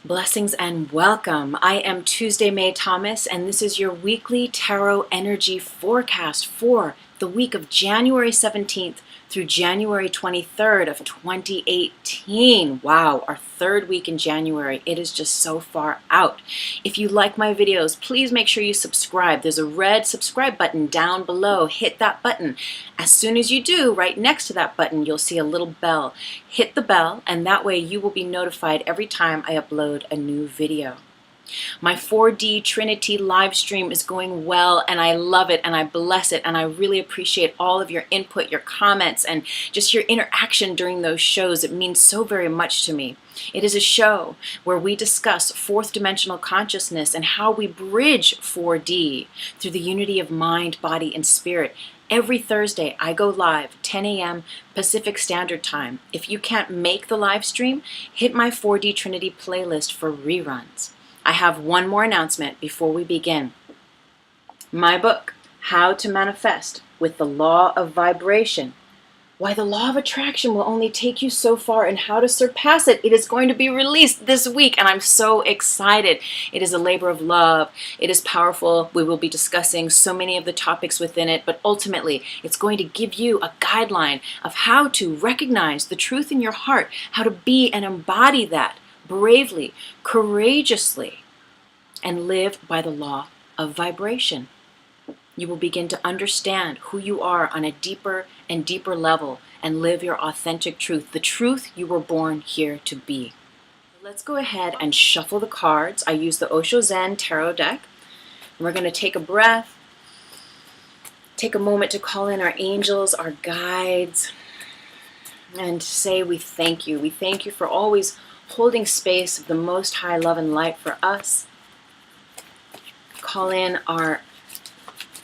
Blessings and welcome. I am Tuesday Mae Thomas, and this is your weekly tarot energy forecast for the week of January 17th through January 23rd of 2018. Wow, our third week in January. It is just so far out. If you like my videos, please make sure you subscribe. There's a red subscribe button down below. Hit that button. As soon as you do, right next to that button, you'll see a little bell. Hit the bell, and that way you will be notified every time I upload a new video. My 4D Trinity live stream is going well, and I love it, and I bless it, and I really appreciate all of your input, your comments, and just your interaction during those shows. It means so very much to me. It is a show where we discuss fourth dimensional consciousness and how we bridge 4D through the unity of mind, body, and spirit. Every Thursday, I go live, 10 a.m. Pacific Standard Time. If you can't make the live stream, hit my 4D Trinity playlist for reruns. I have one more announcement before we begin. My book, How to Manifest with the Law of Vibration. Why the law of attraction will only take you so far and how to surpass it. It is going to be released this week, and I'm so excited. It is a labor of love. It is powerful. We will be discussing so many of the topics within it, but ultimately, it's going to give you a guideline of how to recognize the truth in your heart, how to be and embody that bravely, courageously, and live by the law of vibration. You will begin to understand who you are on a deeper and deeper level and live your authentic truth, the truth you were born here to be. Let's go ahead and shuffle the cards. I use the Osho Zen Tarot deck. And we're going to take a breath, take a moment to call in our angels, our guides, and say we thank you. We thank you for always holding space of the most high love and light for us. Call in our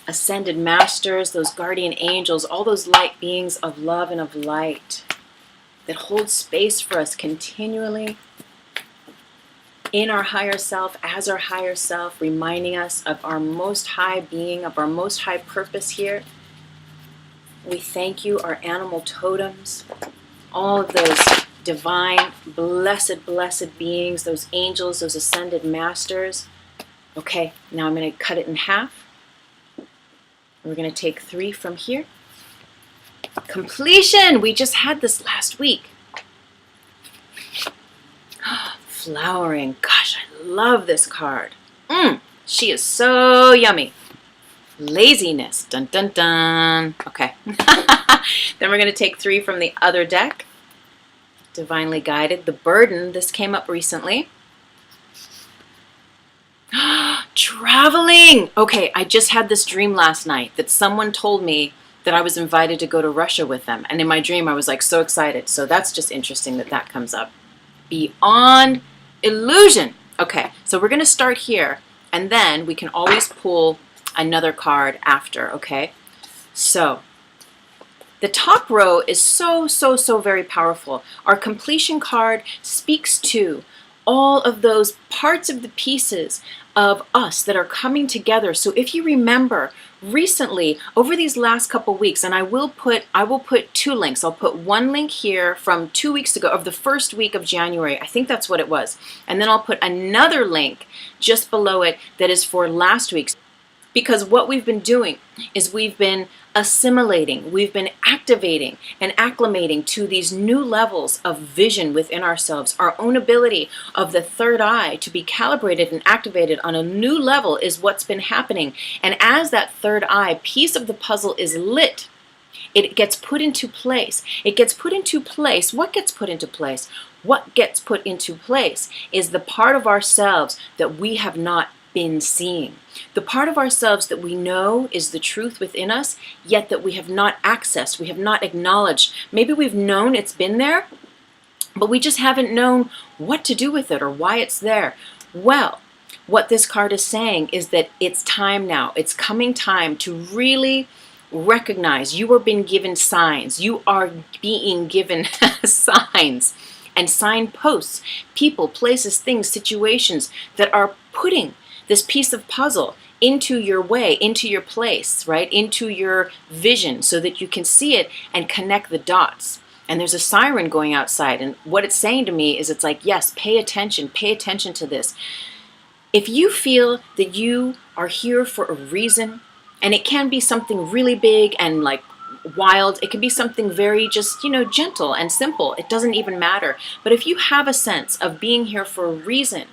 ascended masters, those guardian angels, all those light beings of love and of light that hold space for us continually in our higher self, as our higher self, reminding us of our most high being, of our most high purpose here. We thank you, our animal totems, all of those divine, blessed, blessed beings, those angels, those ascended masters. Okay, now I'm going to cut it in half. We're going to take 3 from here. Completion! We just had this last week. Flowering. Gosh, I love this card. She is so yummy. Laziness. Dun, dun, dun. Okay. Then we're going to take 3 from the other deck. Divinely guided. The burden. This came up recently. Traveling! Okay, I just had this dream last night that someone told me that I was invited to go to Russia with them. And in my dream, I was like so excited. So that's just interesting that that comes up. Beyond illusion. Okay, so we're going to start here. And then we can always pull another card after, okay? So the top row is so very powerful. Our completion card speaks to all of those parts of the pieces of us that are coming together. So if you remember recently over these last couple weeks, and I will put 2 links. I'll put one link here from 2 weeks ago of the first week of January. I think that's what it was. And then I'll put another link just below it that is for last week's. Because what we've been doing is we've been assimilating, we've been activating and acclimating to these new levels of vision within ourselves. Our own ability of the third eye to be calibrated and activated on a new level is what's been happening. And as that third eye piece of the puzzle is lit, it gets put into place. It gets put into place. What gets put into place? What gets put into place is the part of ourselves that we have not been seeing. The part of ourselves that we know is the truth within us, yet that we have not accessed, we have not acknowledged. Maybe we've known it's been there, but we just haven't known what to do with it or why it's there. Well, what this card is saying is that it's time now. It's coming time to really recognize you are being given signs. You are being given signs and signposts, people, places, things, situations that are putting this piece of puzzle into your way, into your place, right? Into your vision so that you can see it and connect the dots. And there's a siren going outside. And what it's saying to me is it's like, yes, pay attention to this. If you feel that you are here for a reason, and it can be something really big and like wild, it can be something very just, gentle and simple. It doesn't even matter. But if you have a sense of being here for a reason,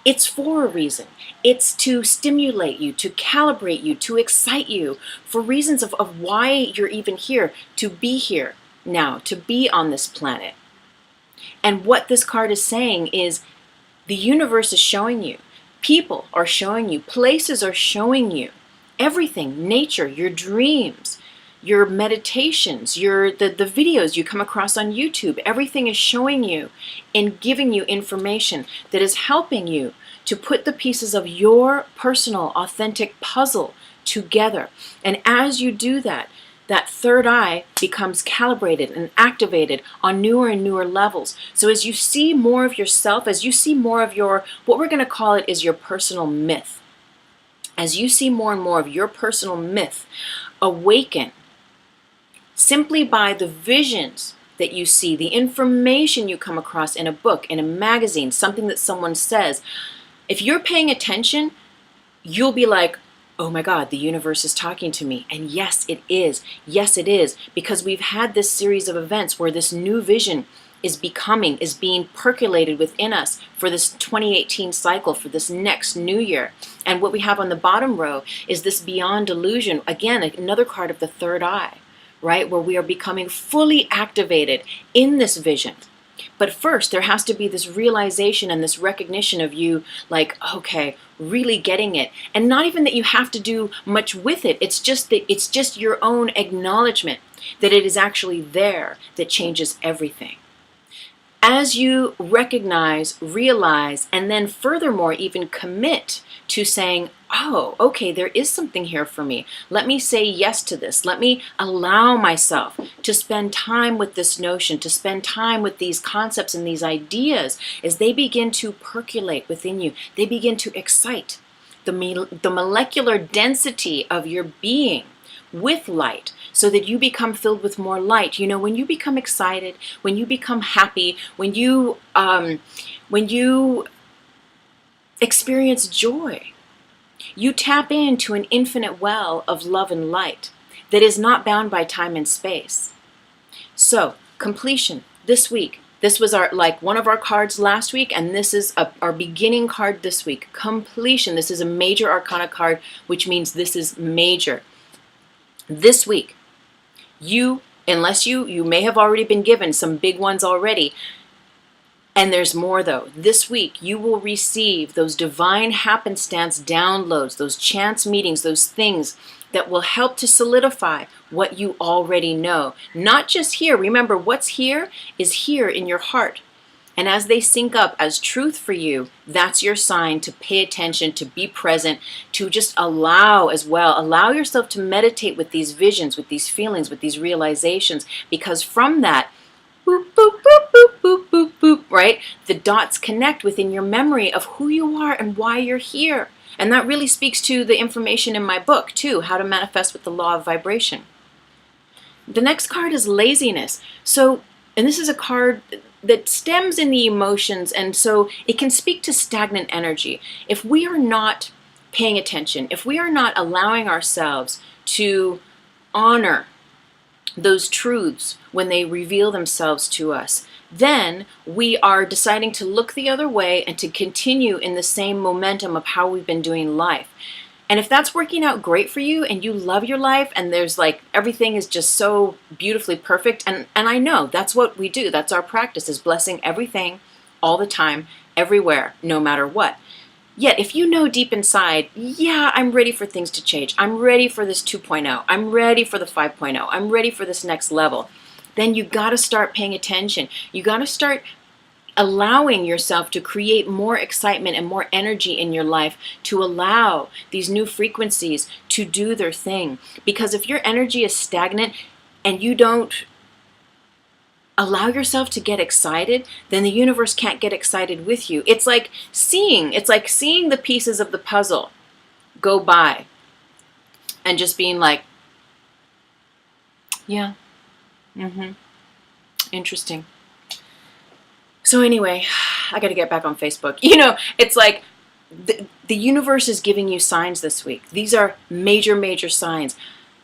it's for a reason. It's to stimulate you, to calibrate you, to excite you for reasons of why you're even here, to be here now, to be on this planet. And what this card is saying is the universe is showing you, people are showing you, places are showing you, everything, nature, your dreams, your meditations, the videos you come across on YouTube, everything is showing you and giving you information that is helping you to put the pieces of your personal, authentic puzzle together. And as you do that, that third eye becomes calibrated and activated on newer and newer levels. So as you see more of yourself, as you see more of your, what we're going to call it is your personal myth. As you see more and more of your personal myth awaken, simply by the visions that you see, the information you come across in a book, in a magazine, something that someone says, if you're paying attention, you'll be like, oh my God, the universe is talking to me. And yes, it is. Yes, it is. Because we've had this series of events where this new vision is being percolated within us for this 2018 cycle, for this next new year. And what we have on the bottom row is this beyond delusion. Again, another card of the third eye, right? Where we are becoming fully activated in this vision. But first, there has to be this realization and this recognition of you, like, okay, really getting it. And not even that you have to do much with it. It's just your own acknowledgement that it is actually there that changes everything. As you recognize, realize, and then furthermore even commit to saying, oh, okay, there is something here for me. Let me say yes to this. Let me allow myself to spend time with this notion, to spend time with these concepts and these ideas as they begin to percolate within you. They begin to excite the molecular density of your being with light, so that you become filled with more light. When you become excited, when you become happy, when you experience joy, you tap into an infinite well of love and light that is not bound by time and space. So, completion this week. This was one of our cards last week, and this is our beginning card this week. Completion. This is a major arcana card, which means this is major. This week, unless you may have already been given some big ones already, and there's more though. This week, you will receive those divine happenstance downloads, those chance meetings, those things that will help to solidify what you already know. Not just here. Remember, what's here is here in your heart. And as they sync up as truth for you, that's your sign to pay attention, to be present, to just allow yourself to meditate with these visions, with these feelings, with these realizations, because from that, boop, boop, boop, boop, boop, boop, boop, right? The dots connect within your memory of who you are and why you're here. And that really speaks to the information in my book, too, How to Manifest with the Law of Vibration. The next card is laziness. And this is a card that stems in the emotions, and so it can speak to stagnant energy. If we are not paying attention, if we are not allowing ourselves to honor those truths when they reveal themselves to us, then we are deciding to look the other way and to continue in the same momentum of how we've been doing life. And if that's working out great for you and you love your life and there's everything is just so beautifully perfect, and I know that's what we do, that's our practice, is blessing everything all the time, everywhere, no matter what. Yet if you know deep inside, yeah, I'm ready for things to change, I'm ready for this 2.0, I'm ready for the 5.0, I'm ready for this next level, then you got to start paying attention. You got to start allowing yourself to create more excitement and more energy in your life, to allow these new frequencies to do their thing. Because if your energy is stagnant and you don't allow yourself to get excited, then the universe can't get excited with you. It's like seeing the pieces of the puzzle go by and just being like, yeah, Interesting. So anyway, I got to get back on Facebook. You know, it's like the universe is giving you signs this week. These are major, major signs.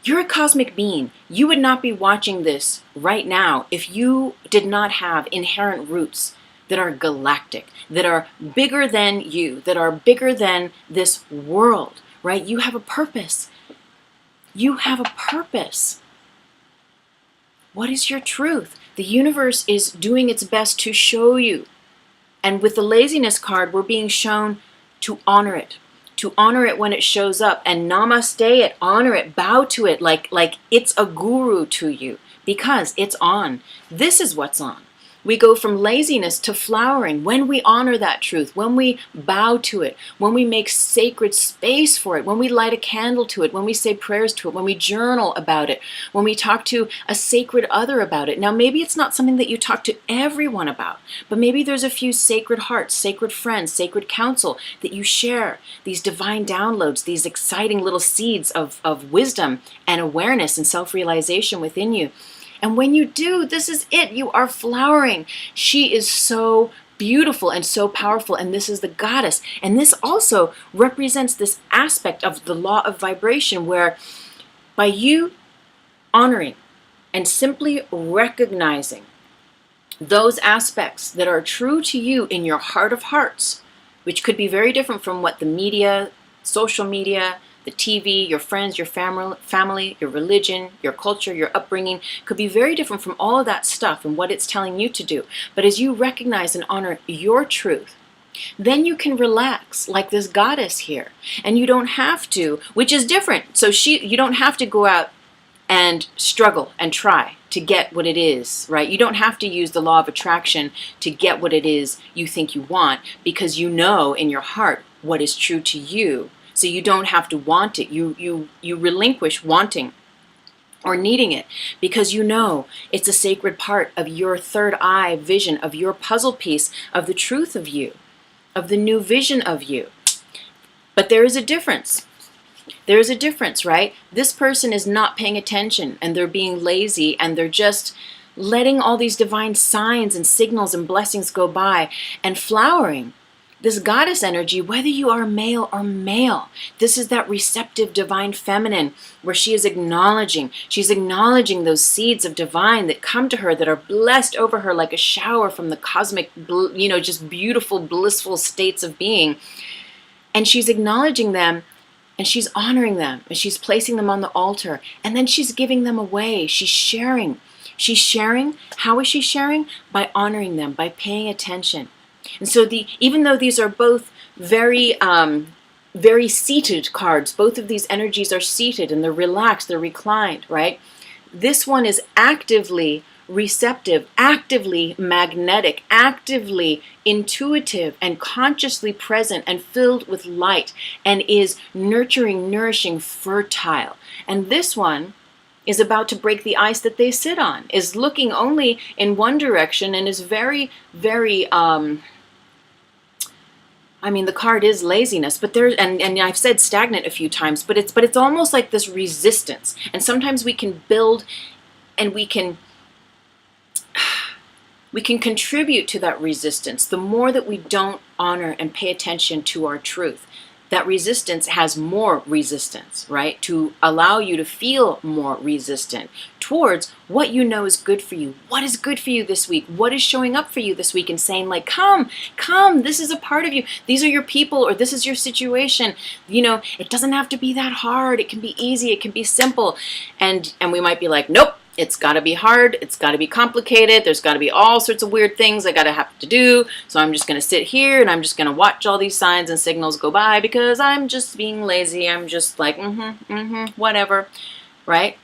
You're a cosmic being. You would not be watching this right now if you did not have inherent roots that are galactic, that are bigger than you, that are bigger than this world, right? You have a purpose. You have a purpose. What is your truth? The universe is doing its best to show you. And with the laziness card, we're being shown to honor it when it shows up, and namaste it, honor it, bow to it like it's a guru to you, because it's on. This is what's on. We go from laziness to flowering when we honor that truth, when we bow to it, when we make sacred space for it, when we light a candle to it, when we say prayers to it, when we journal about it, when we talk to a sacred other about it. Now, maybe it's not something that you talk to everyone about, but maybe there's a few sacred hearts, sacred friends, sacred counsel that you share, these divine downloads, these exciting little seeds of wisdom and awareness and self-realization within you. And when you do, this is it. You are flowering. She is so beautiful and so powerful, and this is the goddess. And this also represents this aspect of the law of vibration, where by you honoring and simply recognizing those aspects that are true to you in your heart of hearts, which could be very different from what the media, social media, the TV, your friends, your family, your religion, your culture, your upbringing, could be very different from all of that stuff and what it's telling you to do. But as you recognize and honor your truth, then you can relax like this goddess here. And you don't have to, which is different. So you don't have to go out and struggle and try to get what it is, right? You don't have to use the law of attraction to get what it is you think you want, because you know in your heart what is true to you. So you don't have to want it. You relinquish wanting or needing it, because you know it's a sacred part of your third eye vision, of your puzzle piece, of the truth of you, of the new vision of you. But there is a difference. There is a difference, right? This person is not paying attention, and they're being lazy, and they're just letting all these divine signs and signals and blessings go by and flowering. This goddess energy, whether you are male or male, this is that receptive divine feminine where she's acknowledging those seeds of divine that come to her, that are blessed over her like a shower from the cosmic, just beautiful, blissful states of being. And she's acknowledging them, and she's honoring them, and she's placing them on the altar, and then she's giving them away. She's sharing. She's sharing. How is she sharing? By honoring them, by paying attention. And so even though these are both very seated cards, both of these energies are seated and they're relaxed, they're reclined, right? This one is actively receptive, actively magnetic, actively intuitive and consciously present and filled with light, and is nurturing, nourishing, fertile. And this one is about to break the ice that they sit on, is looking only in one direction, and is very, very the card is laziness, but and I've said stagnant a few times, but it's almost like this resistance. And sometimes we can build, and we can contribute to that resistance the more that we don't honor and pay attention to our truth. That resistance has more resistance, right? To allow you to feel more resistant towards what you know is good for you. What is good for you this week? What is showing up for you this week, and saying like, come, this is a part of you. These are your people, or this is your situation. It doesn't have to be that hard. It can be easy. It can be simple. And we might be like, nope. It's got to be hard. It's got to be complicated. There's got to be all sorts of weird things I got to have to do. So I'm just going to sit here and I'm just going to watch all these signs and signals go by because I'm just being lazy. I'm just like, whatever, right?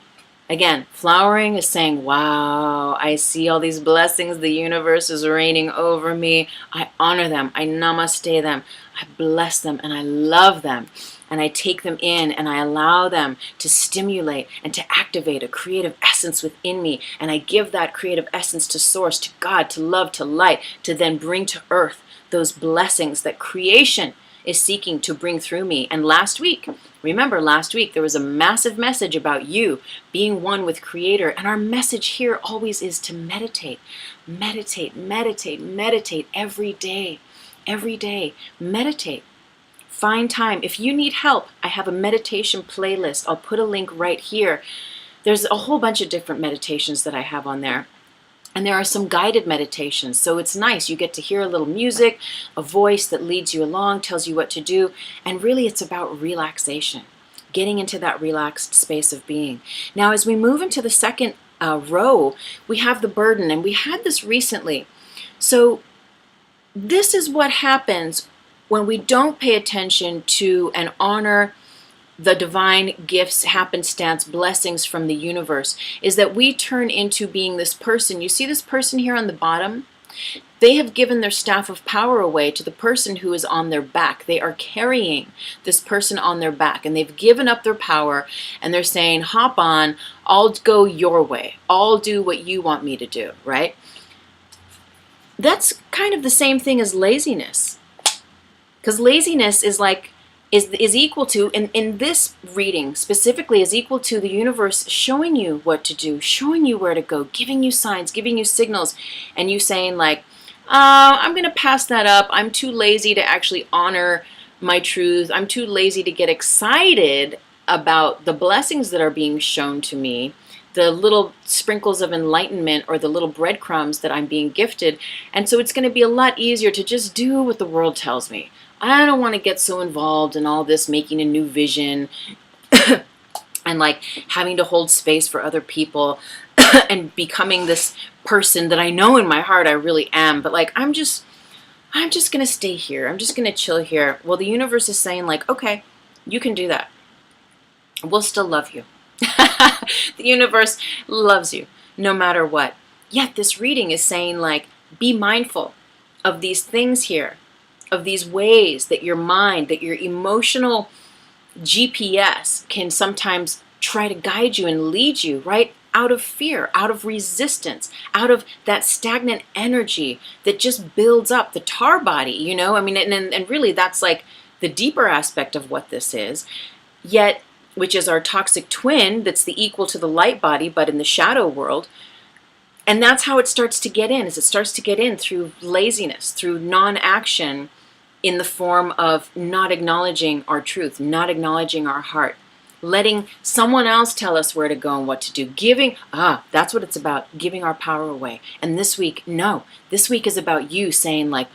Again, flowering is saying, wow, I see all these blessings. The universe is raining over me. I honor them. I namaste them. I bless them, and I love them. And I take them in, and I allow them to stimulate and to activate a creative essence within me. And I give that creative essence to Source, to God, to love, to light, to then bring to earth those blessings that creation is seeking to bring through me. And last week, remember last week, there was a massive message about you being one with Creator. And our message here always is to meditate. Meditate, meditate, meditate every day. Every day. Meditate. Find time. If you need help, I have a meditation playlist. I'll put a link right here. There's a whole bunch of different meditations that I have on there. And there are some guided meditations, so it's nice. You get to hear a little music, a voice that leads you along, tells you what to do, and really it's about relaxation, getting into that relaxed space of being. Now, as we move into the second row, we have the burden, and we had this recently. So this is what happens when we don't pay attention to and honor the divine gifts, happenstance, blessings from the universe, is that we turn into being this person. You see this person here on the bottom? They have given their staff of power away to the person who is on their back. They are carrying this person on their back, and they've given up their power, and they're saying, hop on, I'll go your way. I'll do what you want me to do, right? That's kind of the same thing as laziness. Because laziness is like, is equal to, in this reading specifically, is equal to the universe showing you what to do, showing you where to go, giving you signs, giving you signals, and you saying like, I'm going to pass that up. I'm too lazy to actually honor my truth. I'm too lazy to get excited about the blessings that are being shown to me, the little sprinkles of enlightenment or the little breadcrumbs that I'm being gifted. And so it's going to be a lot easier to just do what the world tells me. I don't want to get so involved in all this making a new vision and like having to hold space for other people and becoming this person that I know in my heart I really am. But like, I'm just going to stay here. I'm just going to chill here. Well, the universe is saying like, okay, you can do that. We'll still love you. The universe loves you no matter what. Yet this reading is saying like, be mindful of these things here, of these ways that your mind, that your emotional GPS can sometimes try to guide you and lead you, right? Out of fear, out of resistance, out of that stagnant energy that just builds up the tar body, you know? I mean, and really that's like the deeper aspect of what this is, yet, which is our toxic twin that's the equal to the light body, but in the shadow world. And that's how it starts to get in, is it starts to get in through laziness, through non-action, in the form of not acknowledging our truth, not acknowledging our heart, letting someone else tell us where to go and what to do, giving, that's what it's about, giving our power away. And this week, no, this week is about you saying like,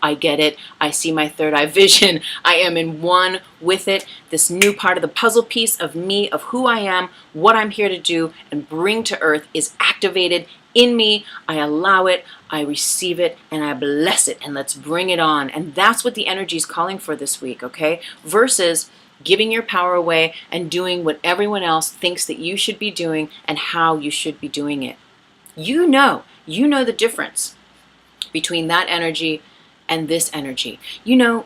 I get it, I see my third eye vision, I am in one with it, this new part of the puzzle piece of me, of who I am, what I'm here to do and bring to earth is activated in me. I allow it, I receive it, and I bless it, and let's bring it on. And that's what the energy is calling for this week, okay? Versus giving your power away and doing what everyone else thinks that you should be doing and how you should be doing it. You know the difference between that energy and this energy. You know,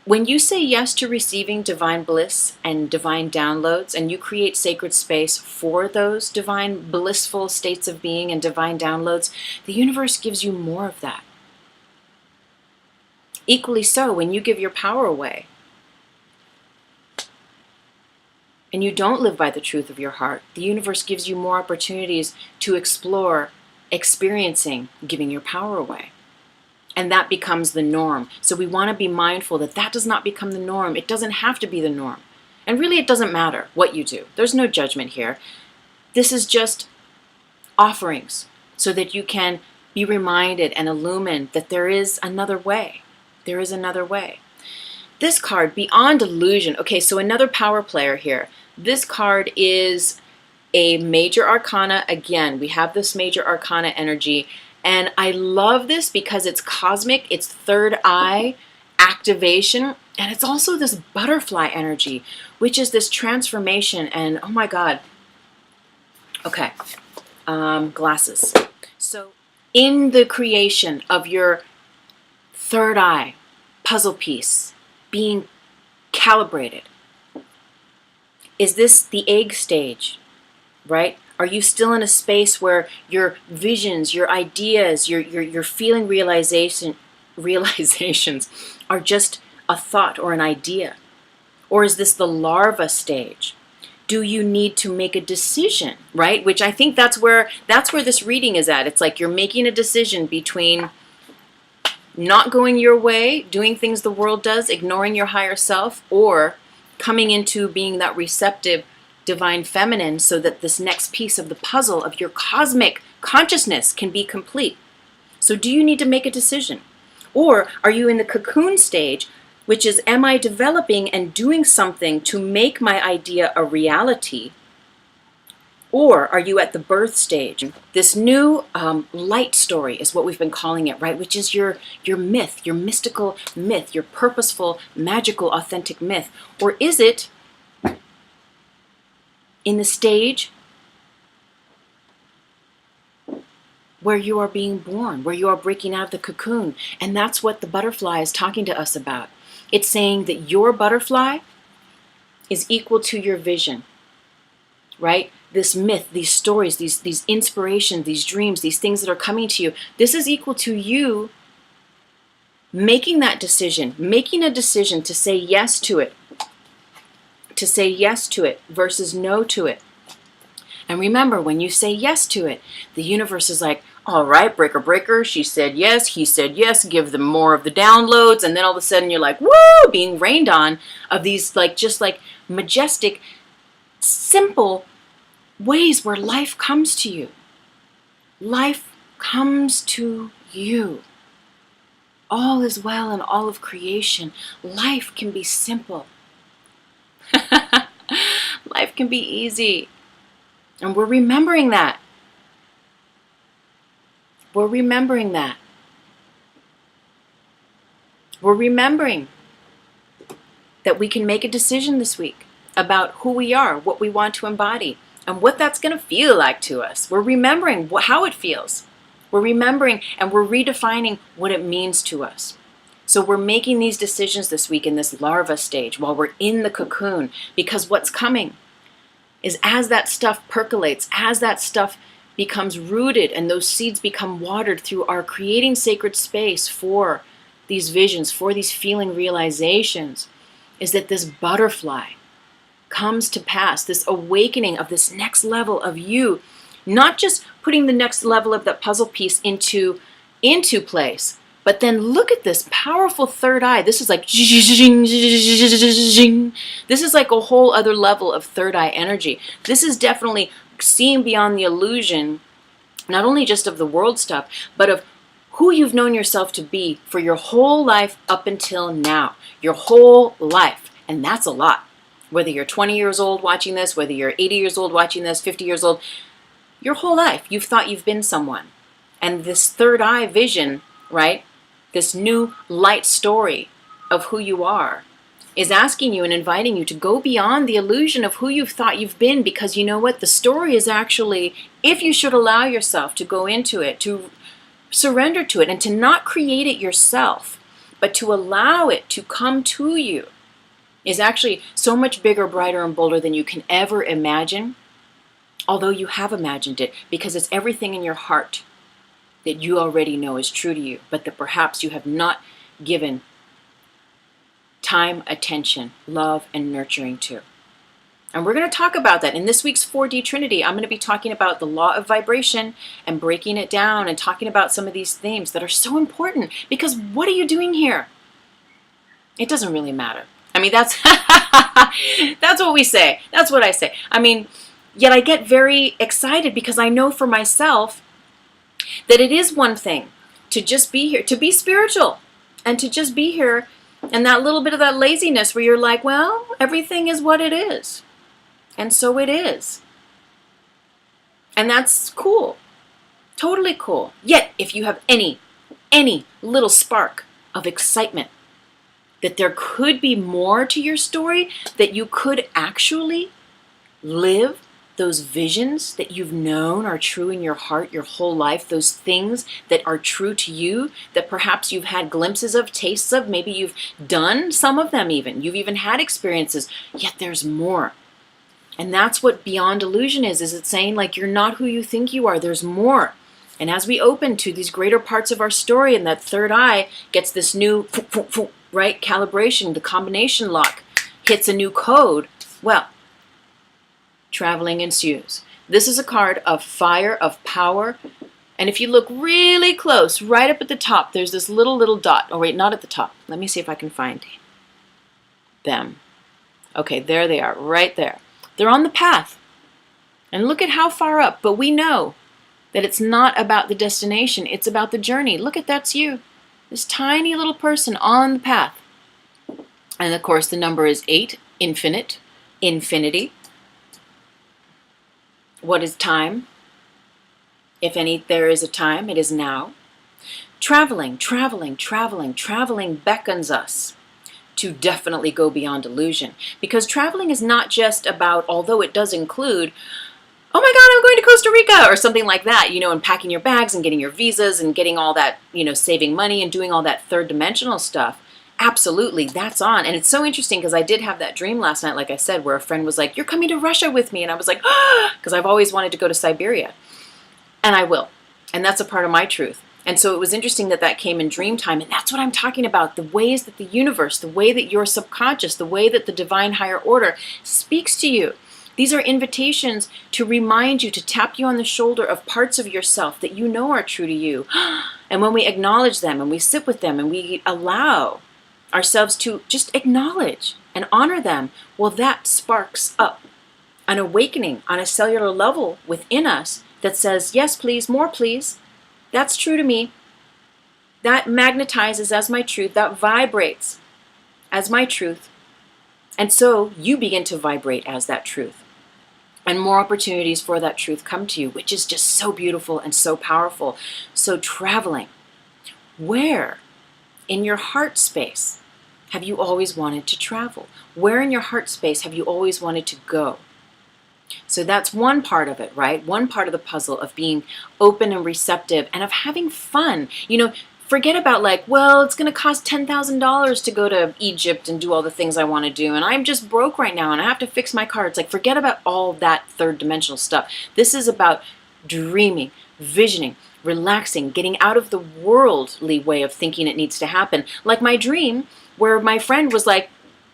when you say yes to receiving divine bliss and divine downloads, and you create sacred space for those divine blissful states of being and divine downloads, the universe gives you more of that. Equally so, when you give your power away and you don't live by the truth of your heart, the universe gives you more opportunities to explore experiencing giving your power away. And that becomes the norm. So we want to be mindful that that does not become the norm. It doesn't have to be the norm. And really, it doesn't matter what you do. There's no judgment here. This is just offerings so that you can be reminded and illumined that there is another way. There is another way. This card, Beyond Illusion. Okay, so another power player here. This card is a major arcana. Again, we have this major arcana energy. And I love this because it's cosmic, it's third eye activation, and it's also this butterfly energy, which is this transformation. And oh my God. Okay, glasses. So in the creation of your third eye puzzle piece being calibrated, is this the egg stage, right? Are you still in a space where your visions, your ideas, you're feeling realization realizations are just a thought or an idea? Or is this the larva stage? Do you need to make a decision, right? Which I think that's where this reading is at. It's like you're making a decision between not going your way, doing things the world does, ignoring your higher self, or coming into being that receptive divine feminine so that this next piece of the puzzle of your cosmic consciousness can be complete. So do you need to make a decision? Or are you in the cocoon stage, which is, am I developing and doing something to make my idea a reality? Or are you at the birth stage? This new light story is what we've been calling it, right? Which is your myth, your mystical myth, your purposeful, magical, authentic myth. Or is it in the stage where you are being born, where you are breaking out of the cocoon? And that's what the butterfly is talking to us about. It's saying that your butterfly is equal to your vision, right? This myth, these stories, these inspirations, these dreams, these things that are coming to you, this is equal to you making that decision, making a decision to say yes to it, versus no to it. And remember, when you say yes to it, the universe is like, all right, breaker, breaker, she said yes, he said yes, give them more of the downloads. And then all of a sudden you're like, woo, being rained on of these just majestic, simple ways where life comes to you. Life comes to you. All is well in all of creation. Life can be simple. Life can be easy. And we're remembering that. We're remembering that. We're remembering that we can make a decision this week about who we are, what we want to embody, and what that's going to feel like to us. We're remembering how it feels. We're remembering and we're redefining what it means to us. So we're making these decisions this week in this larva stage while we're in the cocoon, because what's coming is, as that stuff percolates, as that stuff becomes rooted and those seeds become watered through our creating sacred space for these visions, for these feeling realizations, is that this butterfly comes to pass, this awakening of this next level of you, not just putting the next level of that puzzle piece into place, but then look at this powerful third eye. This is like, this is like a whole other level of third eye energy. This is definitely seeing beyond the illusion, not only just of the world stuff, but of who you've known yourself to be for your whole life up until now. Your whole life. And that's a lot. Whether you're 20 years old watching this, whether you're 80 years old watching this, 50 years old, your whole life you've thought you've been someone. And this third eye vision, right? This new light story of who you are is asking you and inviting you to go beyond the illusion of who you've thought you've been, because you know what? The story is actually, if you should allow yourself to go into it, to surrender to it, and to not create it yourself, but to allow it to come to you, is actually so much bigger, brighter, and bolder than you can ever imagine, although you have imagined it, because it's everything in your heart that you already know is true to you, but that perhaps you have not given time, attention, love, and nurturing to. And we're going to talk about that. In this week's 4D Trinity, I'm going to be talking about the law of vibration and breaking it down and talking about some of these themes that are so important, because what are you doing here? It doesn't really matter. I mean, that's that's what we say. That's what I say. I mean, yet I get very excited because I know for myself that it is one thing to just be here, to be spiritual, and to just be here, and that little bit of that laziness where you're like, well, everything is what it is. And so it is. And that's cool. Totally cool. Yet, if you have any little spark of excitement that there could be more to your story, that you could actually live those visions that you've known are true in your heart your whole life, those things that are true to you, that perhaps you've had glimpses of, tastes of, maybe you've done some of them even. You've even had experiences, yet there's more. And that's what Beyond Illusion is it's saying, like, you're not who you think you are. There's more. And as we open to these greater parts of our story, and that third eye gets this new, right, calibration, the combination lock hits a new code, well, traveling ensues. This is a card of fire, of power. And if you look really close, right up at the top, there's this little dot. Oh, wait, not at the top. Let me see if I can find them. Okay, there they are, right there. They're on the path. And look at how far up. But we know that it's not about the destination. It's about the journey. Look at that's you. This tiny little person on the path. And of course, the number is 8, infinite, infinity. What is time? If any, there is a time, it is now. Traveling, traveling, traveling, traveling beckons us to definitely go beyond illusion. Because traveling is not just about, although it does include, oh my God, I'm going to Costa Rica, or something like that, and packing your bags and getting your visas and getting all that, saving money and doing all that third dimensional stuff. Absolutely, that's on. And it's so interesting because I did have that dream last night, like I said, where a friend was like, you're coming to Russia with me. And I was like, because I've always wanted to go to Siberia. And I will. And that's a part of my truth. And so it was interesting that came in dream time. And that's what I'm talking about. The ways that the universe, the way that your subconscious, the way that the divine higher order speaks to you. These are invitations to remind you, to tap you on the shoulder of parts of yourself that you know are true to you. And when we acknowledge them and we sit with them and we allow ourselves to just acknowledge and honor them, well, that sparks up an awakening on a cellular level within us that says, yes, please, more please. That's true to me. That magnetizes as my truth. That vibrates as my truth. And so you begin to vibrate as that truth. And more opportunities for that truth come to you, which is just so beautiful and so powerful. So traveling. Where in your heart space have you always wanted to travel? Where in your heart space have you always wanted to go? So that's one part of it, right? One part of the puzzle of being open and receptive and of having fun. Forget about well, it's going to cost $10,000 to go to Egypt and do all the things I want to do. And I'm just broke right now and I have to fix my car. It's forget about all that third dimensional stuff. This is about dreaming, visioning, relaxing, getting out of the worldly way of thinking it needs to happen. Like my dream where my friend was like,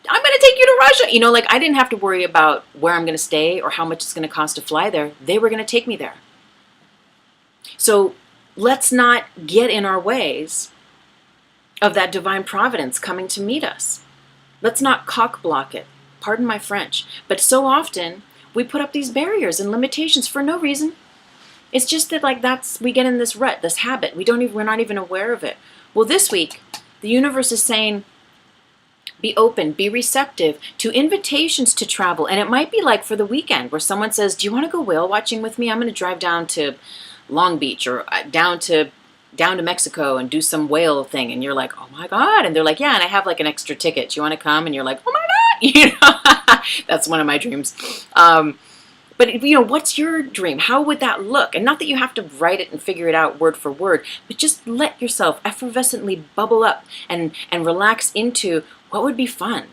I'm going to take you to Russia. I didn't have to worry about where I'm going to stay or how much it's going to cost to fly there. They were going to take me there. So let's not get in our ways of that divine providence coming to meet us. Let's not cock block it. Pardon my French. But so often we put up these barriers and limitations for no reason. It's just that we get in this rut, this habit. We're not even aware of it. Well, this week, the universe is saying, be open, be receptive to invitations to travel. And it might be for the weekend where someone says, do you want to go whale watching with me? I'm going to drive down to Long Beach or down to Mexico and do some whale thing. And you're like, oh my God. And they're like, yeah, and I have an extra ticket. Do you want to come? And you're like, oh my God. That's one of my dreams. But what's your dream? How would that look? And not that you have to write it and figure it out word for word, but just let yourself effervescently bubble up and relax into what would be fun.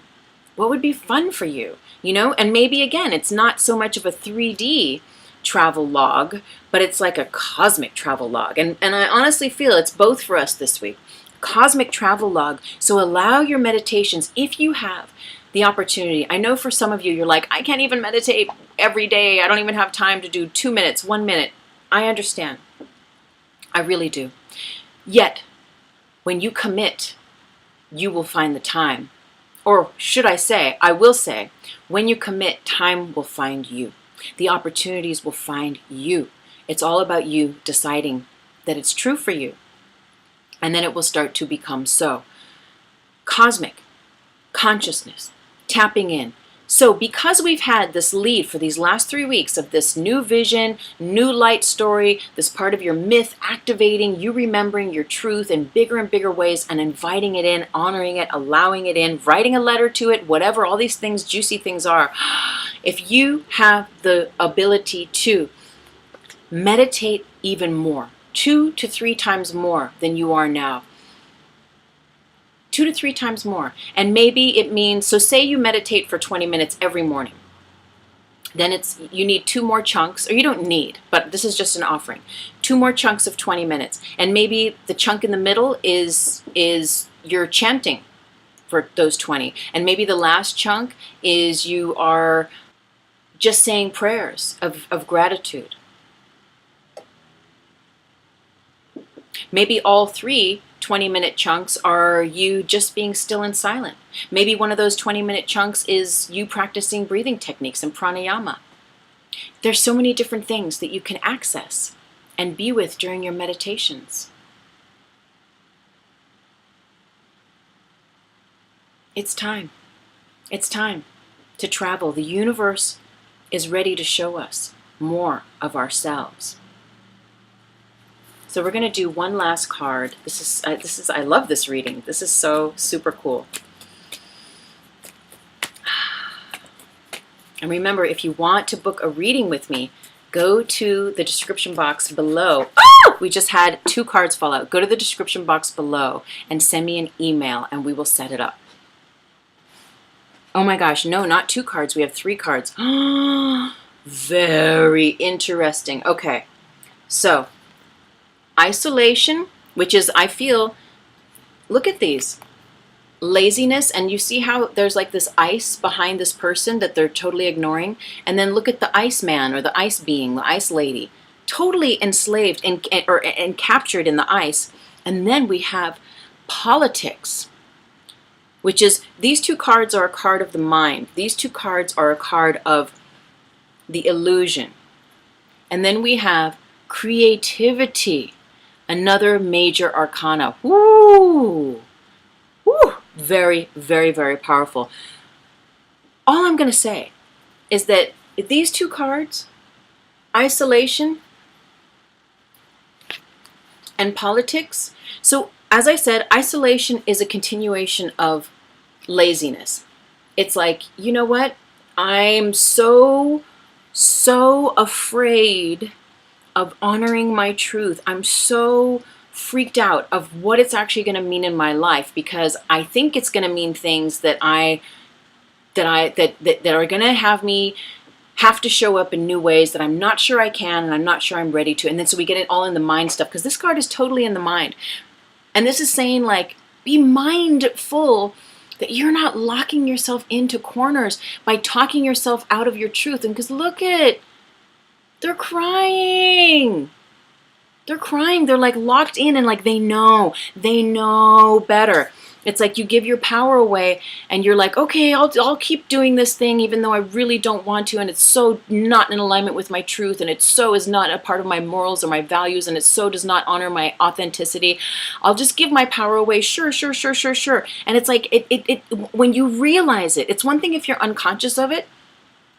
What would be fun for you? And maybe again, it's not so much of a 3D travel log, but it's like a cosmic travel log. And I honestly feel it's both for us this week. Cosmic travel log. So allow your meditations, if you have the opportunity. I know for some of you, you're like, I can't even meditate every day. I don't even have time to do 2 minutes, 1 minute. I understand. I really do. Yet, when you commit, you will find the time. Or should I say, I will say, when you commit, time will find you. The opportunities will find you. It's all about you deciding that it's true for you. And then it will start to become so. Cosmic consciousness, tapping in. So because we've had this lead for these last 3 weeks of this new vision, new light story, this part of your myth activating, you remembering your truth in bigger and bigger ways and inviting it in, honoring it, allowing it in, writing a letter to it, whatever all these things, juicy things are. If you have the ability to meditate even more, 2 to 3 times more than you are now, 2 to 3 times more. And maybe it means, so say you meditate for 20 minutes every morning. Then you need 2 more chunks, or you don't need, but this is just an offering. 2 more chunks of 20 minutes. And maybe the chunk in the middle is you're chanting for those 20. And maybe the last chunk is you are just saying prayers of gratitude. Maybe all 3 20-minute chunks are you just being still and silent. Maybe one of those 20-minute chunks is you practicing breathing techniques and pranayama. There's so many different things that you can access and be with during your meditations. It's time. It's time to travel. The universe is ready to show us more of ourselves. So we're going to do one last card. This is I love this reading. This is so super cool. And remember, if you want to book a reading with me, go to the description box below. Oh! We just had 2 cards fall out. Go to the description box below and send me an email and we will set it up. Oh my gosh, no, not 2 cards. We have 3 cards. Very interesting. Okay, so isolation, which is, I feel, look at these. Laziness, and you see how there's like this ice behind this person that they're totally ignoring. And then look at the ice man or the ice being, the ice lady, totally enslaved and captured in the ice. And then we have politics, which is, these 2 cards are a card of the mind. These 2 cards are a card of the illusion. And then we have creativity, another major arcana. Woo! Woo! Very, very, very powerful. All I'm going to say is that these 2 cards, isolation and politics. So as I said, isolation is a continuation of laziness. It's like, you know what? I'm so afraid of honoring my truth. I'm so freaked out of what it's actually going to mean in my life, because I think it's going to mean things that are going to have me have to show up in new ways that I'm not sure I can, and I'm not sure I'm ready to. And then so we get it all in the mind stuff, because this card is totally in the mind. And this is saying, like, be mindful that you're not locking yourself into corners by talking yourself out of your truth. And because look at, they're crying. They're crying. They're like locked in, and like they know better. It's like you give your power away and you're like, okay, I'll keep doing this thing even though I really don't want to, and it's so not in alignment with my truth, and it so is not a part of my morals or my values, and it so does not honor my authenticity. I'll just give my power away. Sure. And it's like, when you realize it, it's one thing if you're unconscious of it,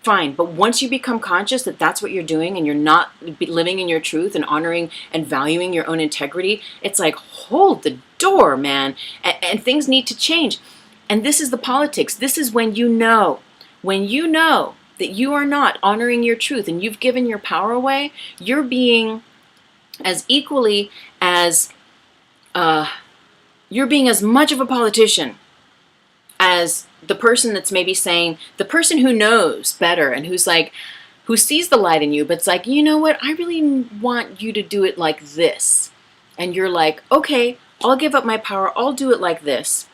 fine. But once you become conscious that that's what you're doing and you're not living in your truth and honoring and valuing your own integrity, it's like, hold the door, man. And things need to change. And this is the politics. This is when you know that you are not honoring your truth and you've given your power away, you're being as equally as, you're being as much of a politician as the person that's maybe saying, the person who knows better and who's like, who sees the light in you, but it's like, you know what, I really want you to do it like this. And you're like, okay, I'll give up my power, I'll do it like this.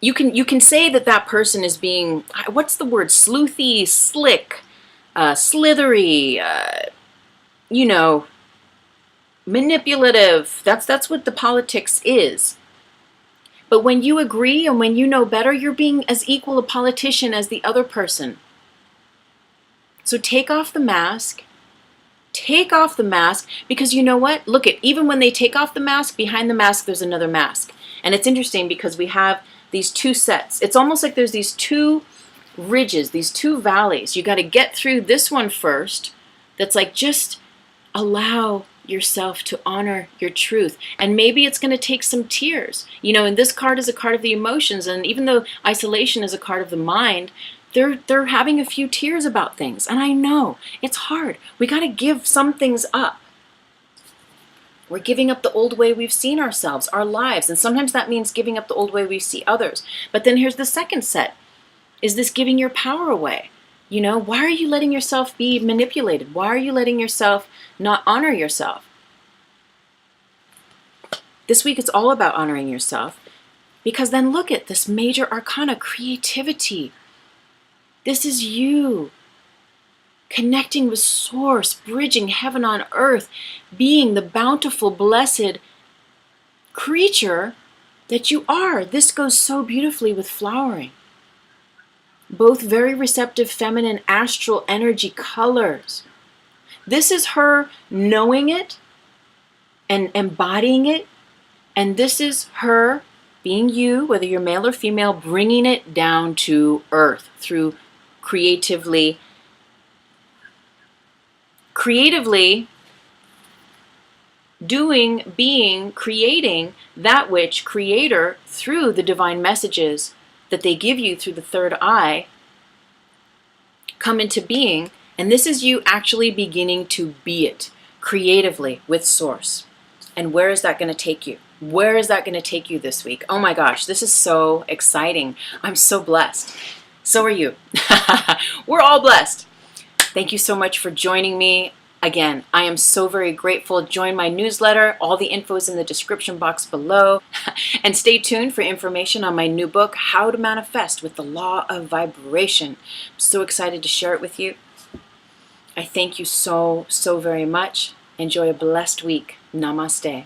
You can say that person is being, what's the word, sleuthy, slick, slithery, manipulative. That's what the politics is. But when you agree and when you know better, you're being as equal a politician as the other person. So take off the mask. Take off the mask, because you know what? Look at, even when they take off the mask, behind the mask there's another mask. And it's interesting because we have these 2 sets. It's almost like there's these 2 ridges, these 2 valleys. You got to get through this one first. That's like, just allow yourself to honor your truth. And maybe it's going to take some tears. And this card is a card of the emotions, and even though isolation is a card of the mind, they're having a few tears about things. And I know it's hard. We got to give some things up. We're giving up the old way we've seen ourselves, our lives, and sometimes that means giving up the old way we see others. But then here's the second set, is this giving your power away. Why are you letting yourself be manipulated? Why are you letting yourself not honor yourself? This week it's all about honoring yourself, because then look at this major arcana, creativity. This is you connecting with source, bridging heaven on earth, being the bountiful, blessed creature that you are. This goes so beautifully with flowering. Both very receptive, feminine, astral energy colors. This is her knowing it and embodying it. And this is her being you, whether you're male or female, bringing it down to earth through creatively doing, being, creating that which creator, through the divine messages that they give you through the third eye, come into being. And this is you actually beginning to be it creatively with source. And where is that going to take you? Where is that going to take you this week? Oh my gosh, this is so exciting. I'm so blessed. So are you. We're all blessed. Thank you so much for joining me. Again, I am so very grateful. Join my newsletter. All the info is in the description box below. And stay tuned for information on my new book, How to Manifest with the Law of Vibration. I'm so excited to share it with you. I thank you so, so very much. Enjoy a blessed week. Namaste.